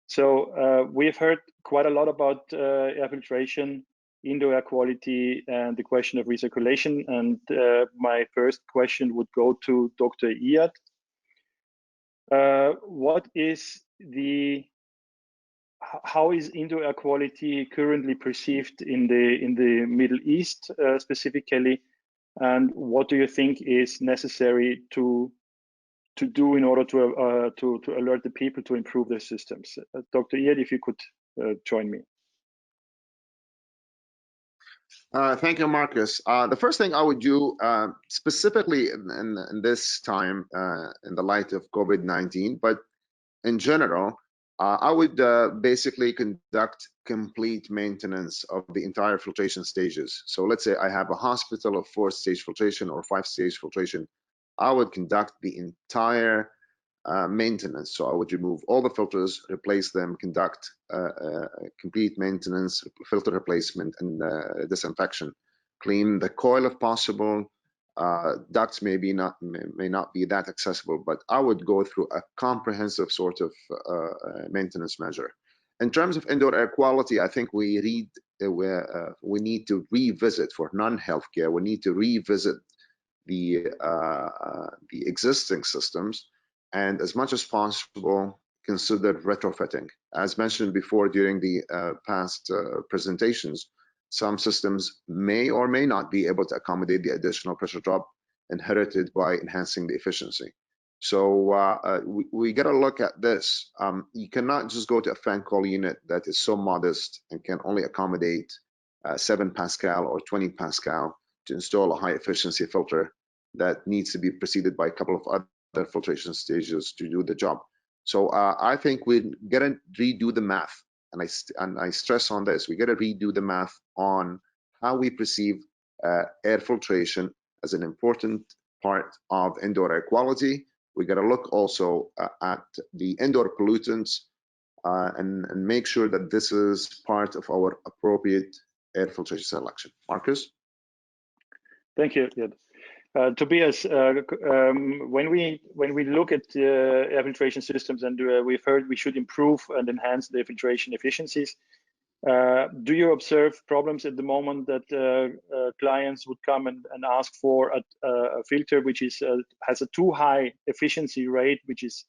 So we've heard quite a lot about air filtration, indoor air quality, and the question of recirculation. And my first question would go to Dr. Iyad. How is indoor air quality currently perceived in the Middle East specifically, and what do you think is necessary to do in order to alert the people to improve their systems? Dr. Iyad, if you could join me. Thank you, Marcus. The first thing I would do, specifically in this time, in the light of COVID-19, but in general, I would basically conduct complete maintenance of the entire filtration stages. So let's say I have a hospital of 4-stage filtration or 5-stage filtration. I would conduct the entire maintenance. So I would remove all the filters, replace them, conduct complete maintenance, filter replacement, and disinfection. Clean the coil if possible. Ducts may not be that accessible, but I would go through a comprehensive sort of maintenance measure. In terms of indoor air quality, I think we need to revisit, for non-healthcare, we need to revisit the existing systems, and as much as possible consider retrofitting. As mentioned before during the past presentations, some systems may or may not be able to accommodate the additional pressure drop inherited by enhancing the efficiency. So we got to look at this. You cannot just go to a fan coil unit that is so modest and can only accommodate 7 Pascal or 20 Pascal to install a high efficiency filter that needs to be preceded by a couple of other filtration stages to do the job. So I think we got to redo the math, and I stress on this. We got to redo the math on how we perceive air filtration as an important part of indoor air quality. We got to look also at the indoor pollutants and make sure that this is part of our appropriate air filtration selection. Marcus? Thank you. Tobias, when we look at air filtration systems, and we've heard we should improve and enhance the filtration efficiencies, do you observe problems at the moment that clients would come and ask for a filter which has a too high efficiency rate, which is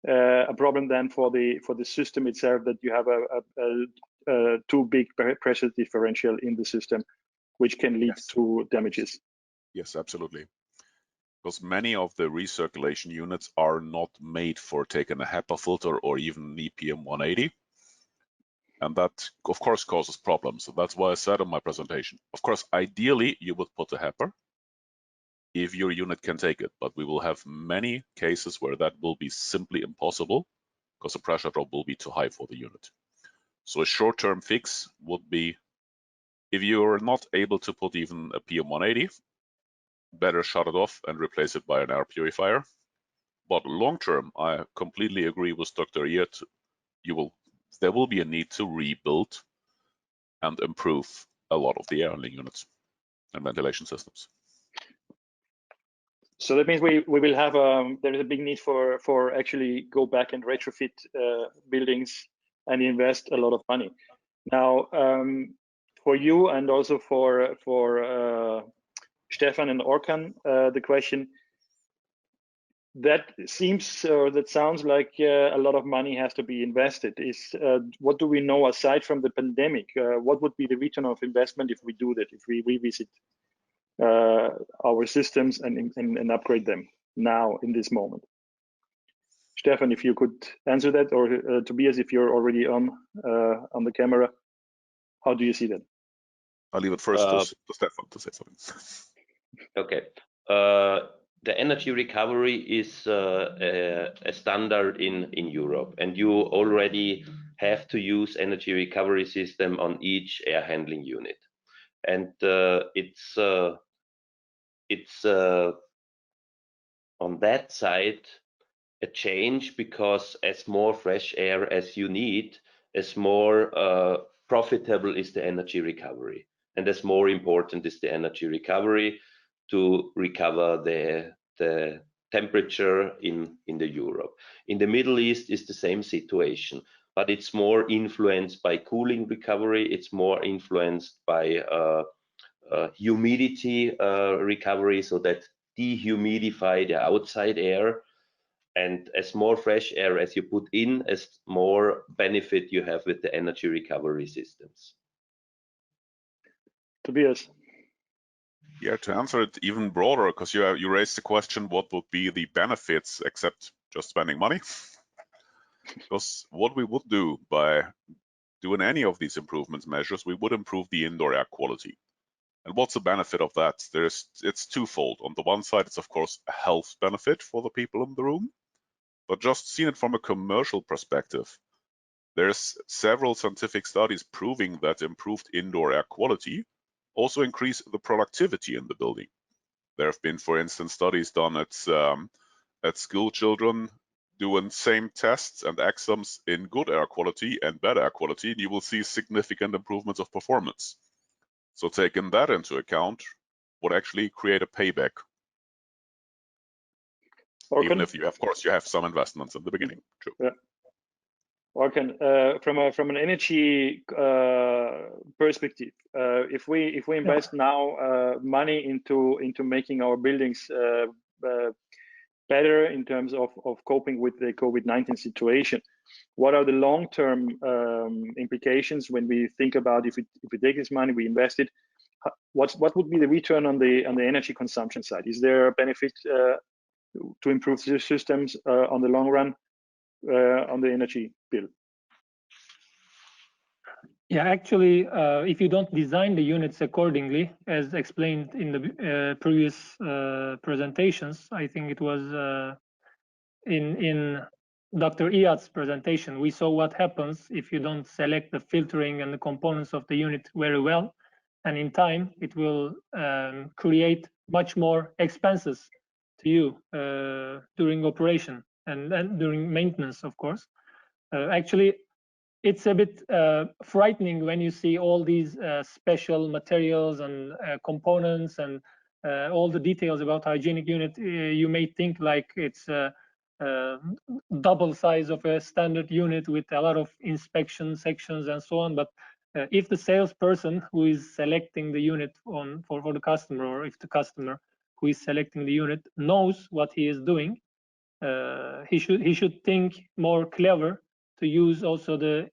a problem then for the system itself, that you have a too big pressure differential in the system, which can lead to damages? Yes, absolutely. Because many of the recirculation units are not made for taking a HEPA filter or even an EPM 180. And that, of course, causes problems. So that's why I said in my presentation, of course, ideally, you would put a HEPA if your unit can take it. But we will have many cases where that will be simply impossible because the pressure drop will be too high for the unit. So a short-term fix would be, if you're not able to put even a PM 180, better shut it off and replace it by an air purifier. But long term, I completely agree with Dr. Iyad. There will be a need to rebuild and improve a lot of the air handling units and ventilation systems. So that means we will have there is a big need for actually go back and retrofit buildings and invest a lot of money. Now, for you and also for Stefan and Orkan, the question that sounds like a lot of money has to be invested. Is what do we know aside from the pandemic? What would be the return of investment if we do that? If we revisit our systems and upgrade them now in this moment? Stefan, if you could answer that, or Tobias, if you're already on the camera, how do you see that? I'll leave it first to Stefan to say something. Okay. The energy recovery is a standard in Europe, and you already have to use energy recovery system on each air handling unit, and it's on that side a change, because as more fresh air as you need, as more profitable is the energy recovery. and as more important is the energy recovery to recover the temperature in the Europe. In the Middle East is the same situation, but it's more influenced by cooling recovery. It's more influenced by humidity recovery, so that dehumidify the outside air. And as more fresh air as you put in, as more benefit you have with the energy recovery systems. Tobias. Yeah, to answer it even broader, because you raised the question, what would be the benefits except just spending money? Because what we would do by doing any of these improvements measures, we would improve the indoor air quality. And what's the benefit of that? It's twofold. On the one side, it's of course a health benefit for the people in the room, but just seen it from a commercial perspective, there's several scientific studies proving that improved indoor air quality also increase the productivity in the building. There have been, for instance, studies done at school children doing same tests and exams in good air quality and bad air quality, and you will see significant improvements of performance. So taking that into account would actually create a payback. Even if you, of course, you have some investments in the beginning. True. Yeah. Orkan, from an energy perspective, if we invest now money into making our buildings better in terms of coping with the COVID-19 situation, what are the long-term implications when we think about if we take this money, we invest it, what would be the return on the energy consumption side? Is there a benefit to improve the systems on the long run on the energy bill? Yeah, actually, if you don't design the units accordingly, as explained in the previous presentations, I think it was in Dr. Iyad's presentation, we saw what happens if you don't select the filtering and the components of the unit very well, and in time it will create much more expenses to you during operation and during maintenance, of course. Actually, it's a bit frightening when you see all these special materials and components and all the details about hygienic unit. You may think like it's a double size of a standard unit with a lot of inspection sections and so on. But if the salesperson who is selecting the unit for the customer, or if the customer who is selecting the unit knows what he is doing, he should think more clever to use also the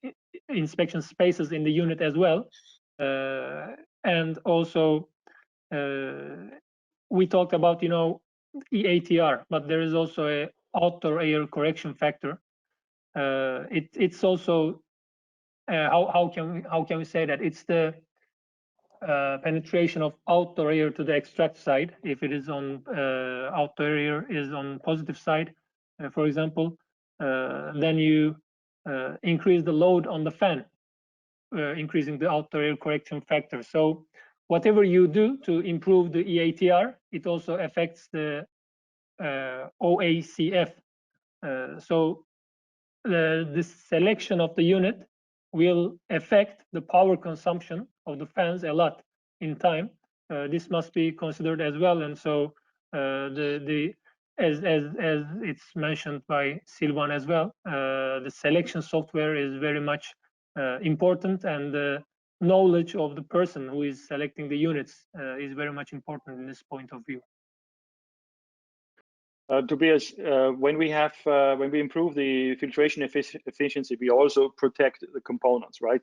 inspection spaces in the unit as well. And also we talked about, you know, EATR, but there is also a outdoor air correction factor. It's also how can we say that it's the penetration of outdoor air to the extract side. If it is on outdoor air is on positive side, for example, then you increase the load on the fan, increasing the outdoor air correction factor. So whatever you do to improve the EATR, it also affects the OACF. So the selection of the unit will affect the power consumption of the fans a lot in time. This must be considered as well. And so as it's mentioned by Silvan as well, the selection software is very much important, and the knowledge of the person who is selecting the units is very much important in this point of view. Tobias, when we improve the filtration efficiency, we also protect the components, right,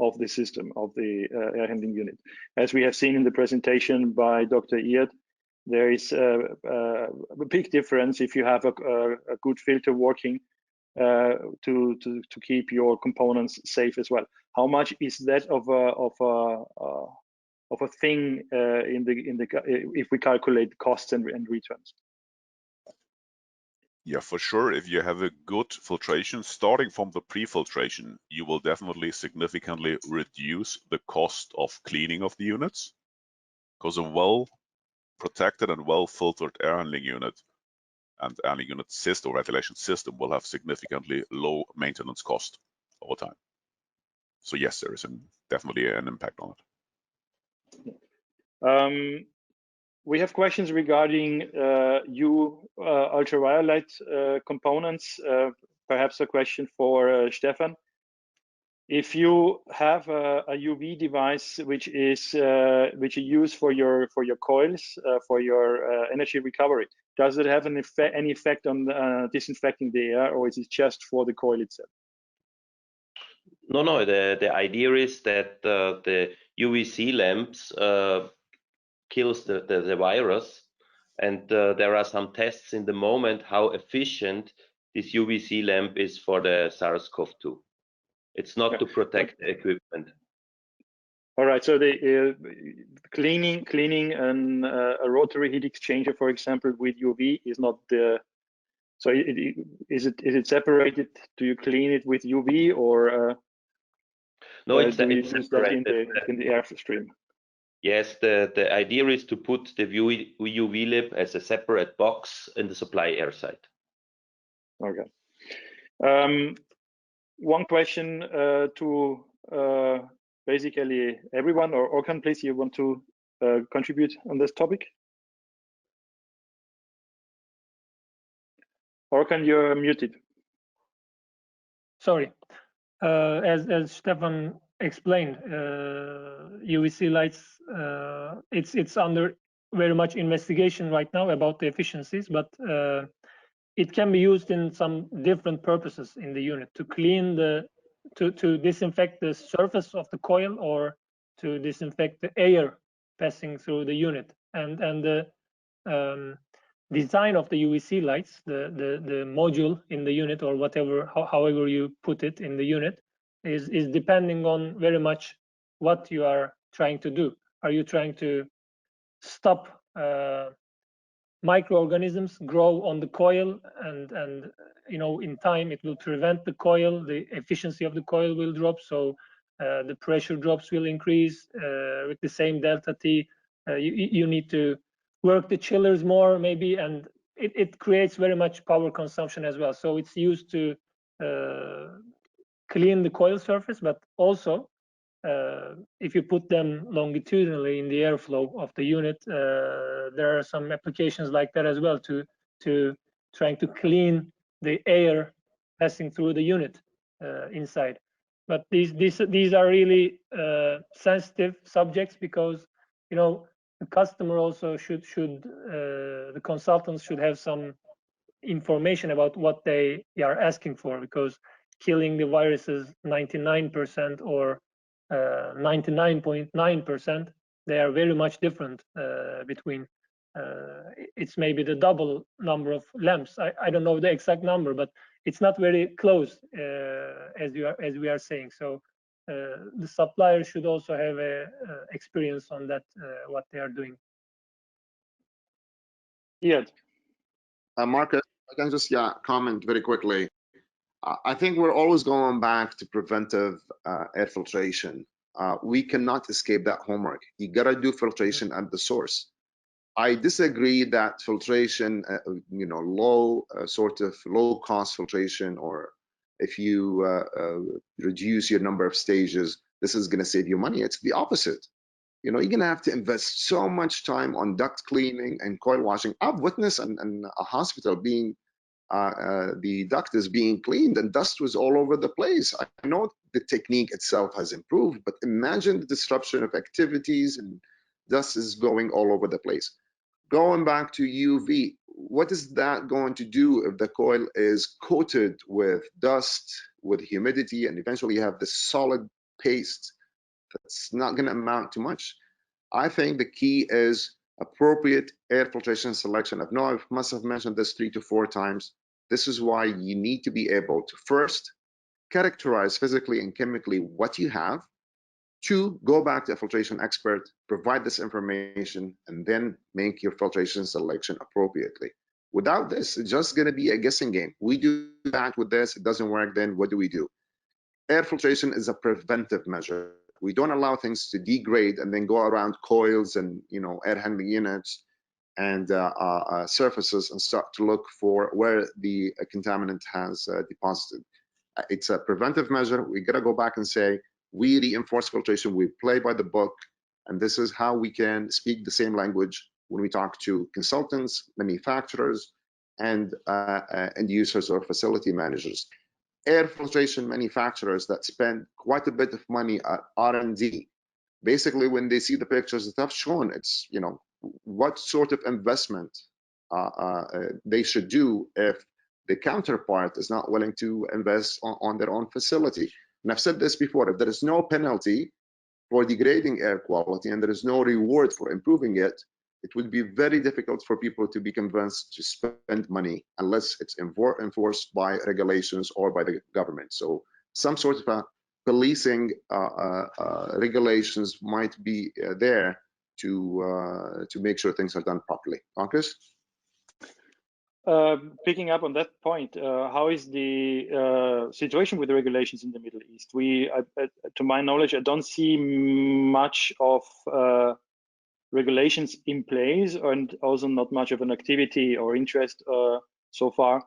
of the system, of the air handling unit. As we have seen in the presentation by Dr. Iyad, there is a big difference if you have a good filter working to keep your components safe as well. How much is that of a thing if we calculate costs and returns? Yeah, for sure. If you have a good filtration, starting from the pre-filtration, you will definitely significantly reduce the cost of cleaning of the units, because a well-protected and well-filtered air handling unit and air handling unit system or ventilation system will have significantly low maintenance cost over time. So yes, there is definitely an impact on it. We have questions regarding ultraviolet components. Perhaps a question for Stefan. If you have a UV device which you use for your coils for your energy recovery, does it have any effect on disinfecting the air, or is it just for the coil itself? No. The idea is that the UVC lamps kills the virus, and there are some tests in the moment how efficient this UVC lamp is for the SARS-CoV-2. It's not to protect the equipment. All right. So the cleaning a rotary heat exchanger, for example, with UV is not the. So is it separated? Do you clean it with UV, or no? It's separated in the airstream. Yes, the idea is to put the UV lip as a separate box in the supply air site. Okay. One question to basically everyone, or Orkan, please, you want to contribute on this topic? Orkan, you're muted. Sorry. As Stefan explained, UVC lights, it's under very much investigation right now about the efficiencies, but it can be used in some different purposes in the unit to clean to disinfect the surface of the coil, or to disinfect the air passing through the unit. And the design of the UVC lights, the module in the unit, or whatever, however you put it in the unit, is depending on very much what you are trying to do. Are you trying to stop microorganisms grow on the coil, and in time it will prevent the coil, the efficiency of the coil will drop, so the pressure drops will increase with the same delta T. You need to work the chillers more maybe, and it creates very much power consumption as well. So it's used to clean the coil surface, but also if you put them longitudinally in the airflow of the unit, there are some applications like that as well, to trying to clean the air passing through the unit inside. But these are really sensitive subjects, because the customer also should the consultants should have some information about what they are asking for, because killing the viruses 99% or 99.9%, they are very much different between. It's maybe the double number of lamps. I don't know the exact number, but it's not very close as we are saying. So the supplier should also have a experience on that, what they are doing. Yeah. Marcus, I can just comment very quickly. I think we're always going back to preventive air filtration. We cannot escape that homework. You gotta do filtration at the source. I disagree that filtration, low cost filtration, or if you reduce your number of stages, this is gonna save you money. It's the opposite. You're gonna have to invest so much time on duct cleaning and coil washing. I've witnessed in a hospital being the duct is being cleaned and dust was all over the place. I know the technique itself has improved, but imagine the disruption of activities and dust is going all over the place. Going back to UV, what is that going to do if the coil is coated with dust, with humidity, and eventually you have this solid paste that's not going to amount to much? I think the key is appropriate air filtration selection. I know I must have mentioned this 3 to 4 times. This is why you need to be able to first characterize physically and chemically what you have. 2, go back to a filtration expert, provide this information, and then make your filtration selection appropriately. Without this, it's just going to be a guessing game. We do that with this, it doesn't work, then what do we do? Air filtration is a preventive measure. We don't allow things to degrade and then go around coils and air handling units and surfaces and start to look for where the contaminant has deposited. It's a preventive measure. We got to go back and say, we reinforce filtration, we play by the book, And this is how we can speak the same language when we talk to consultants, manufacturers, and end users or facility managers. Air filtration manufacturers that spend quite a bit of money at R&D, basically when they see the pictures that I've shown, it's, you know, what sort of investment they should do if the counterpart is not willing to invest on their own facility. And I've said this before, if there is no penalty for degrading air quality and there is no reward for improving it, it would be very difficult for people to be convinced to spend money unless it's enforced by regulations or by the government. So some sort of a policing regulations might be there to make sure things are done properly. Marcus? Picking up on that point, how is the situation with the regulations in the Middle East? To my knowledge, I don't see much of regulations in place, and also not much of an activity or interest so far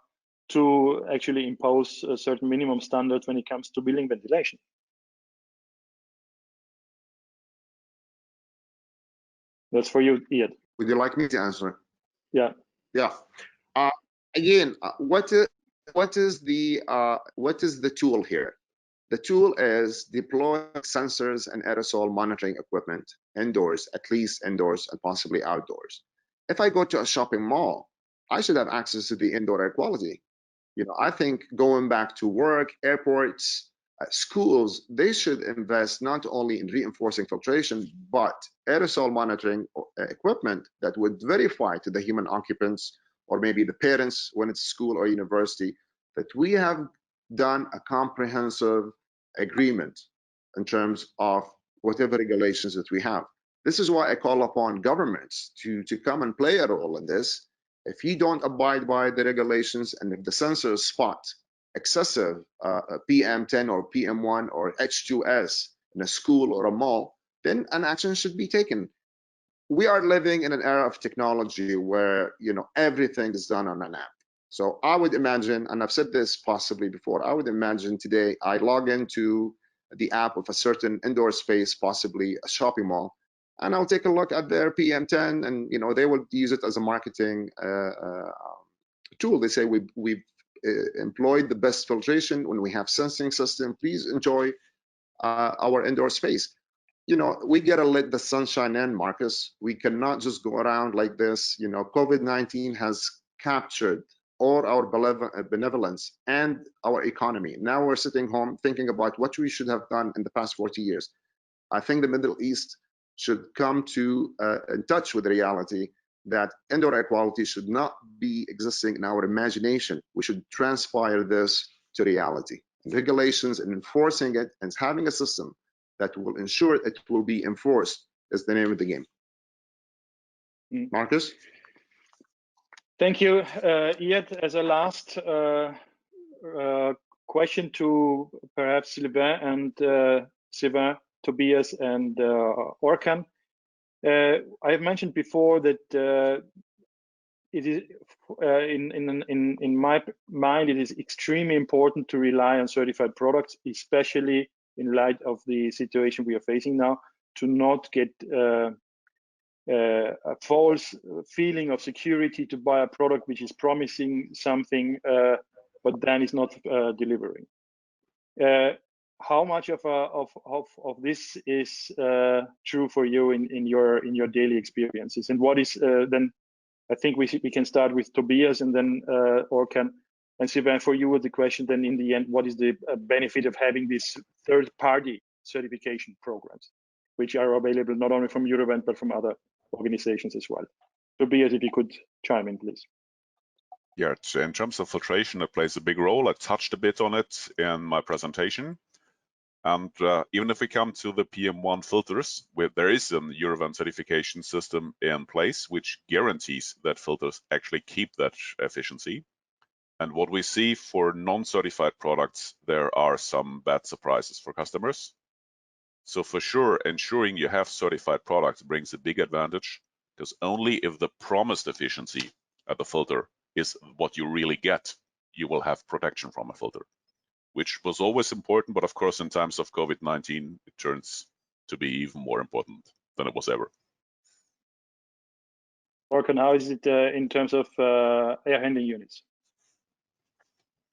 to actually impose certain minimum standards when it comes to building ventilation. That's for you, Iyad. Would you like me to answer? Yeah. Yeah. Again, what is the tool here? The tool is deploy sensors and aerosol monitoring equipment indoors, at least indoors and possibly outdoors. If I go to a shopping mall, I should have access to the indoor air quality. You know, I think going back to work, airports, schools, they should invest not only in reinforcing filtration, but aerosol monitoring equipment that would verify to the human occupants or maybe the parents when it's school or university that we have done a comprehensive agreement in terms of whatever regulations that we have. This is why I call upon governments to come and play a role in this. If you don't abide by the regulations and if the sensors spot excessive PM10 or PM1 or H2S in a school or a mall, then an action should be taken. We are living in an era of technology where, you know, everything is done on an app. So I would imagine, and I've said this possibly before, I would imagine today I log into the app of a certain indoor space, possibly a shopping mall, and I'll take a look at their PM10, and you know they will use it as a marketing tool. They say we've employed the best filtration when we have sensing system. Please enjoy our indoor space. You know, we gotta let the sunshine in, Marcus. We cannot just go around like this. You know, COVID-19 has captured all our benevolence and our economy. Now we're sitting home thinking about what we should have done in the past 40 years. I think the Middle East should come to in touch with the reality that indoor air quality should not be existing in our imagination. We should transpire this to reality. And regulations and enforcing it and having a system that will ensure it will be enforced is the name of the game. Marcus? Thank you, Iyad. As a last question to perhaps Sylvain and Sylvain, Tobias, and Orkan. I have mentioned before that it is in my mind it is extremely important to rely on certified products, especially in light of the situation we are facing now, to not get a false feeling of security to buy a product which is promising something but then is not delivering. How much of this is true for you in your daily experiences, and what is then? I think we can start with Tobias and then Orkan and Sylvain. For you, the question then in the end, what is the benefit of having these third-party certification programs, which are available not only from Eurovent but from other organizations as well? Tobias, if you could chime in, please. Yeah, in terms of filtration, it plays a big role. I touched a bit on it in my presentation. And even if we come to the PM1 filters, there is an Eurovent certification system in place which guarantees that filters actually keep that efficiency. And what we see for non-certified products, there are some bad surprises for customers. So for sure, ensuring you have certified products brings a big advantage, because only if the promised efficiency at the filter is what you really get, you will have protection from a filter, which was always important, but of course in times of COVID-19, it turns to be even more important. than it was ever. Orkan, how is it in terms of air handling units?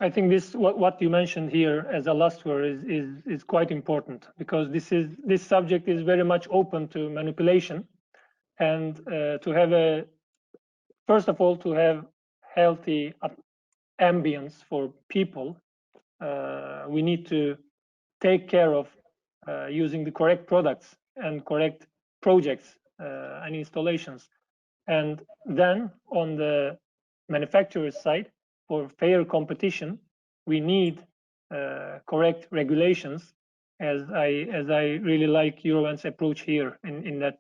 I think this what you mentioned here as a last word is quite important, because this subject is very much open to manipulation, and to have first of all to have healthy ambience for people, we need to take care of using the correct products and correct projects and installations. And then on the manufacturer's side, for fair competition, we need correct regulations, as I really like Eurovent's approach here in that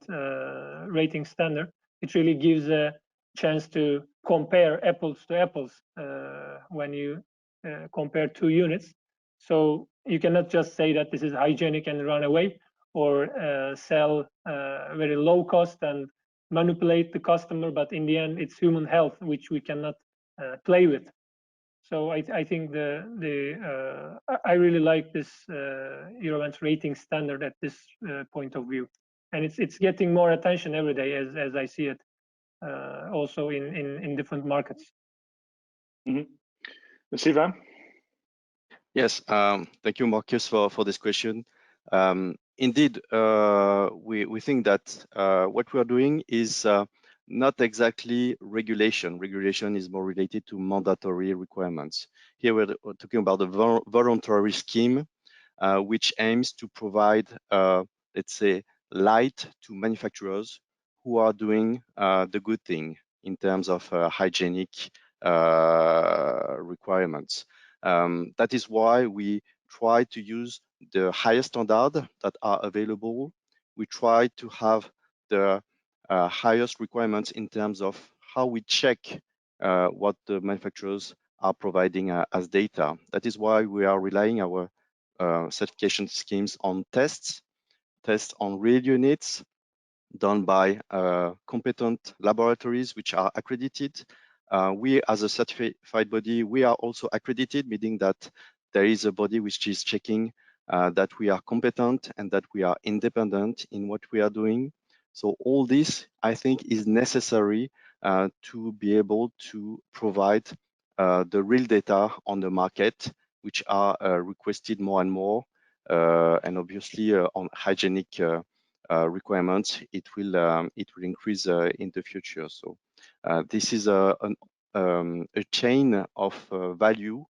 rating standard. It really gives a chance to compare apples to apples when you compare two units. So you cannot just say that this is hygienic and run away, or sell very low cost and manipulate the customer, but in the end it's human health which we cannot play with. So I think I really like this Eurovent rating standard at this point of view, and it's getting more attention every day as I see it, also in different markets. Sivan? Yes, thank you, Marcus, for this question. Indeed, we think that what we are doing is not exactly regulation. Regulation is more related to mandatory requirements. Here we're talking about the voluntary scheme, which aims to provide, let's say, light to manufacturers who are doing the good thing in terms of hygienic requirements. That is why we try to use the highest standard that are available. We try to have the highest requirements in terms of how we check what the manufacturers are providing as data. That is why we are relying our certification schemes on tests on real units done by competent laboratories which are accredited. We, as a certified body, we are also accredited, meaning that there is a body which is checking that we are competent and that we are independent in what we are doing. So all this, I think, is necessary to be able to provide the real data on the market, which are requested more and more. And obviously on hygienic requirements, it will increase in the future. So this is a chain of value,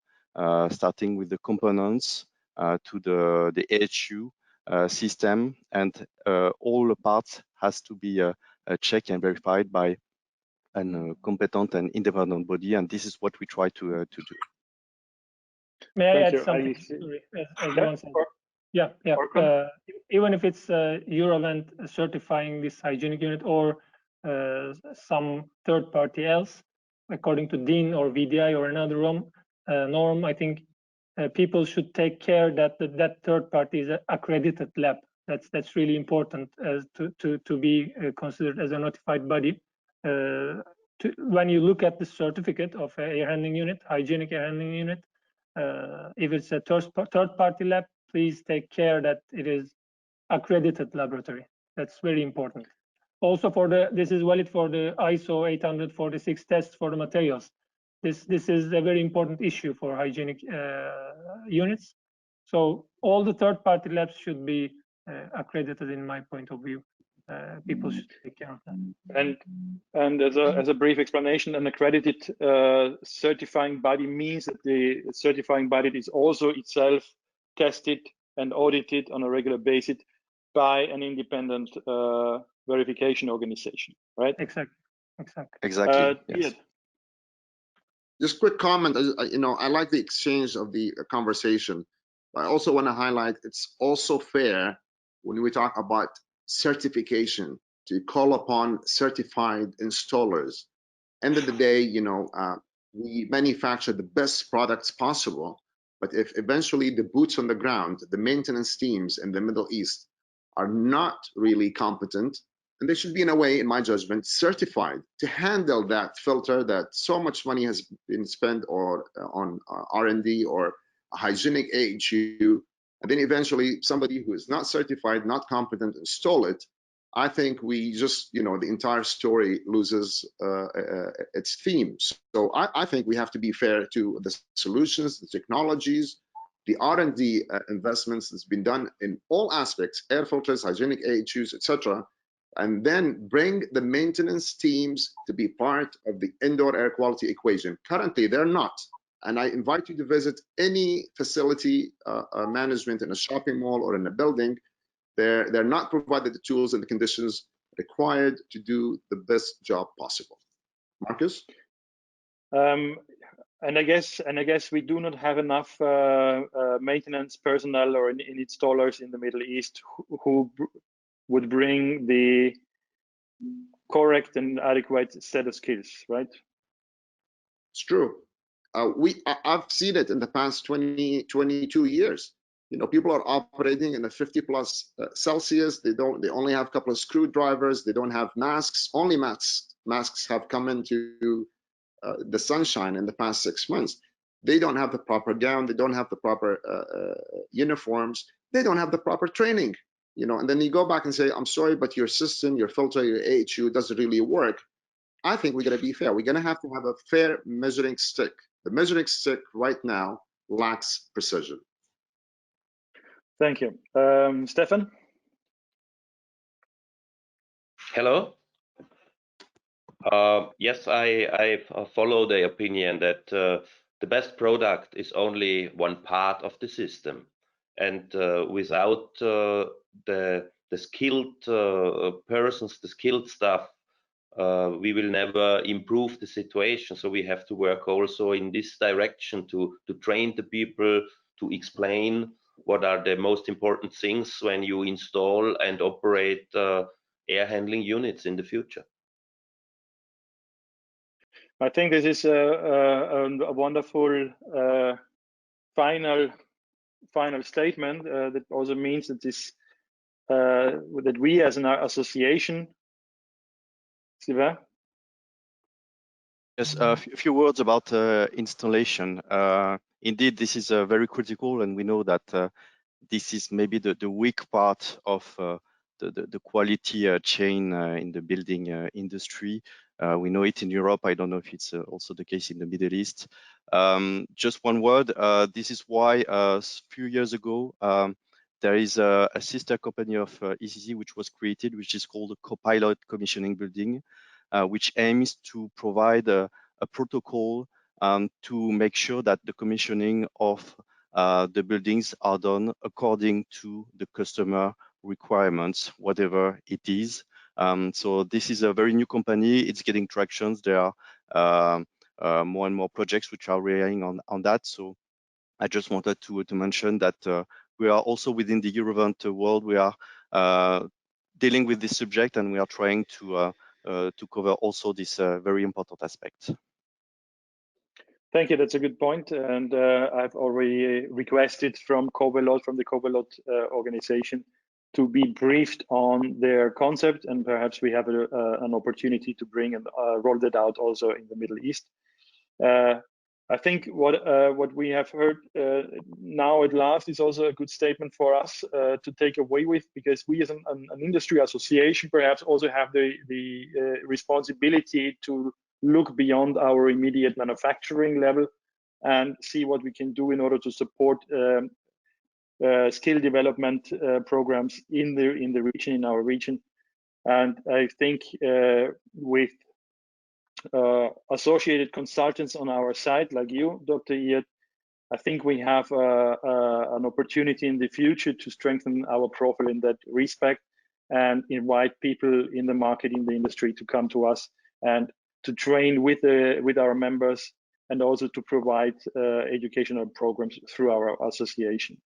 starting with the components to the AHU system, and all the parts has to be checked and verified by a competent and independent body, and this is what we try to do. May I add something? Yeah. Even if it's Eurovent certifying this hygienic unit or some third party else, according to DIN or VDI or another norm, I think people should take care that that third party is an accredited lab. That's really important as to be considered as a notified body. When you look at the certificate of an air handling unit, hygienic air handling unit, if it's a third party lab, please take care that it is accredited laboratory. That's very important. Also this is valid for the ISO 846 tests for the materials. This is a very important issue for hygienic units. So all the third party labs should be accredited in my point of view. People should take care of that. And as a brief explanation, an accredited certifying body means that the certifying body is also itself tested and audited on a regular basis by an independent verification organization, right? Exactly. Yes. Just quick comment. I like the exchange of the conversation. I also want to highlight it's also fair when we talk about certification to call upon certified installers. End of the day, we manufacture the best products possible, but if eventually the boots on the ground, the maintenance teams in the Middle East are not really competent, and they should be, in a way, in my judgment, certified to handle that filter that so much money has been spent on R&D or a hygienic AHU, and then eventually somebody who is not certified, not competent, install it. I think we just, the entire story loses its theme. So I think we have to be fair to the solutions, the technologies, the R&D investments that's been done in all aspects, air filters, hygienic AHUs, etc., and then bring the maintenance teams to be part of the indoor air quality equation. Currently, they're not. And I invite you to visit any facility management in a shopping mall or in a building. They're not provided the tools and the conditions required to do the best job possible. Marcus? And I guess we do not have enough maintenance personnel or installers in the Middle East who would bring the correct and adequate set of skills, right? It's true. I've seen it in the past 22 years. People are operating in a 50+ Celsius. They only have a couple of screwdrivers. They don't have masks. Only masks have come into the sunshine in the past 6 months. They don't have the proper gown. They don't have the proper uniforms. They don't have the proper training. And then you go back and say, I'm sorry, but your system, your filter, your AHU doesn't really work. I think we're going to be fair. We're going to have a fair measuring stick. The measuring stick right now lacks precision. Thank you. Stefan? Hello. Yes, I follow the opinion that the best product is only one part of the system, and without the skilled persons, the skilled staff, we will never improve the situation. So we have to work also in this direction to train the people, to explain what are the most important things when you install and operate air handling units in the future. I think this is a wonderful final statement that also means that that we as an association. Sylvain? Yes, a few words about installation. Indeed, this is very critical, and we know that this is maybe the weak part of the quality chain in the building industry. We know it in Europe. I don't know if it's also the case in the Middle East. Just one word. This is why a few years ago, there is a sister company of ECC which was created, which is called the Copilot Commissioning Building, which aims to provide a protocol to make sure that the commissioning of the buildings are done according to the customer requirements, whatever it is. So this is a very new company. It's getting traction. There are more and more projects which are relying on that. So I just wanted to mention that we are also within the Eurovent world. We are dealing with this subject, and we are trying to cover also this very important aspect. Thank you. That's a good point. And I've already requested from the Covalot organization to be briefed on their concept, and perhaps we have an opportunity to bring and roll that out also in the Middle East. I think what we have heard now at last is also a good statement for us to take away with, because we as an industry association perhaps also have the responsibility to look beyond our immediate manufacturing level and see what we can do in order to support skill development programs in the region, in our region. And I think with associated consultants on our side, like you, Dr. Iyad, I think we have an opportunity in the future to strengthen our profile in that respect and invite people in the market, in the industry, to come to us and to train with our members, and also to provide educational programs through our association.